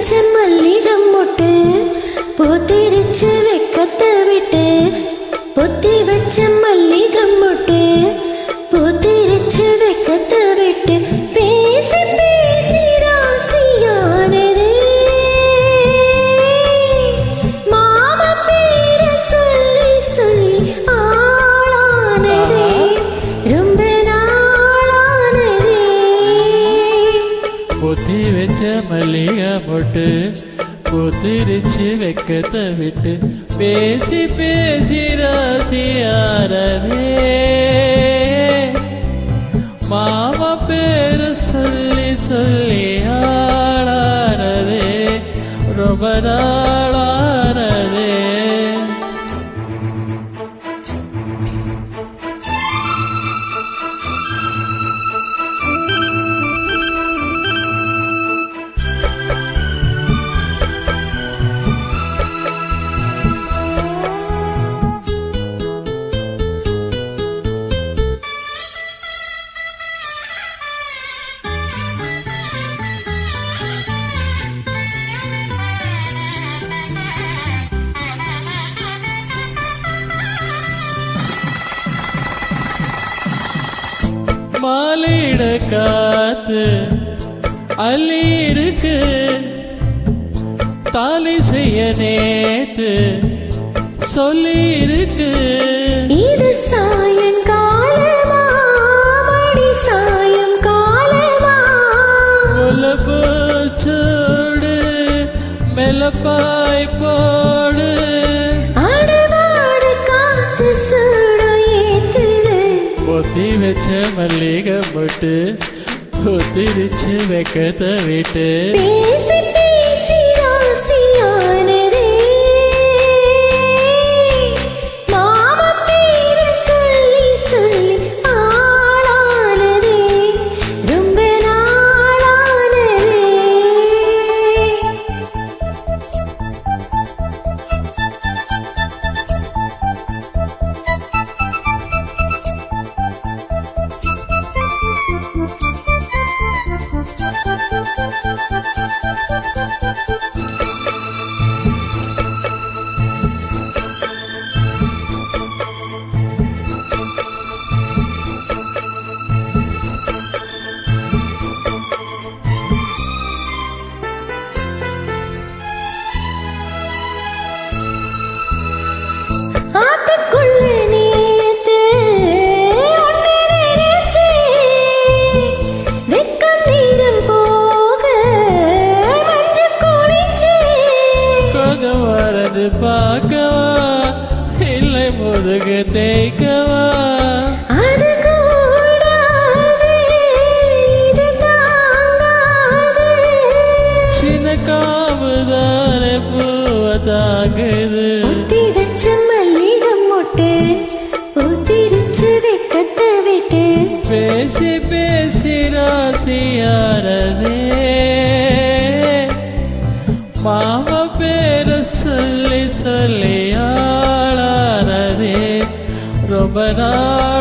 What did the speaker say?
வச்ச மல்லிகம் மொட்டு பூத்திருச்சு வெக்கத்தை விட்டு பொத்தி வச்ச மல்லிகம் மொட்டு பூத்திருச்சு வெக்கத்தை விட்டு பேசி பேசி ராசியானதே மாம பேர சொல்லி சொல்லி ஆளானதே ரொம்ப நாளானதே பொத்தி வச்ச மல்லிகை மொட்டு பூத்திருச்சு வெக்கத்தை விட்டு பேசி பேசி ராசியாரதே மாமா பேரு சொல்லி சொல்லி ஆளானதே ரொம்ப நாளானதே மாலையிட காத்து அள்ளி இருக்கு தாலி செய்ய நேத்து சொல்லி இருக்கு இது சாயங்காலமா மடி சாயங்காலமா சூடு மெல்லப்பாய் போடு அடவாடு காத்து சூடு ஏத்துது பொத்தி வச்ச மல்லிகை மொட்டு பூத்திருச்சு வெக்கத்தை விட்டு பேசி பேசி ராசியானதே மாம பேர சொல்லி சொல்லி ஆளானதே ரொம்ப நாளானதே ஆத்துக்குள்ள நேத்து ஒன்னு நினைச்சே வெக்கம் நீரம் போக மஞ்ச குளிச்சே கொஞ்சம் வரது பார்க்கவா இல்லை முதுகு தேய்க்கவா அது கூடாது இது தாங்காது சின்ன காவுதானே பூவை தாங்குது ஊத்தி வச்ச மல்லிகம் மொட்டு ஊத்திருச்சு வெக்கத்தை விட்டு பேசி பேசி ராசியாரதே மாமா பேர சொல்லி சொல்லி ஆளானதே ரொம்ப நாள்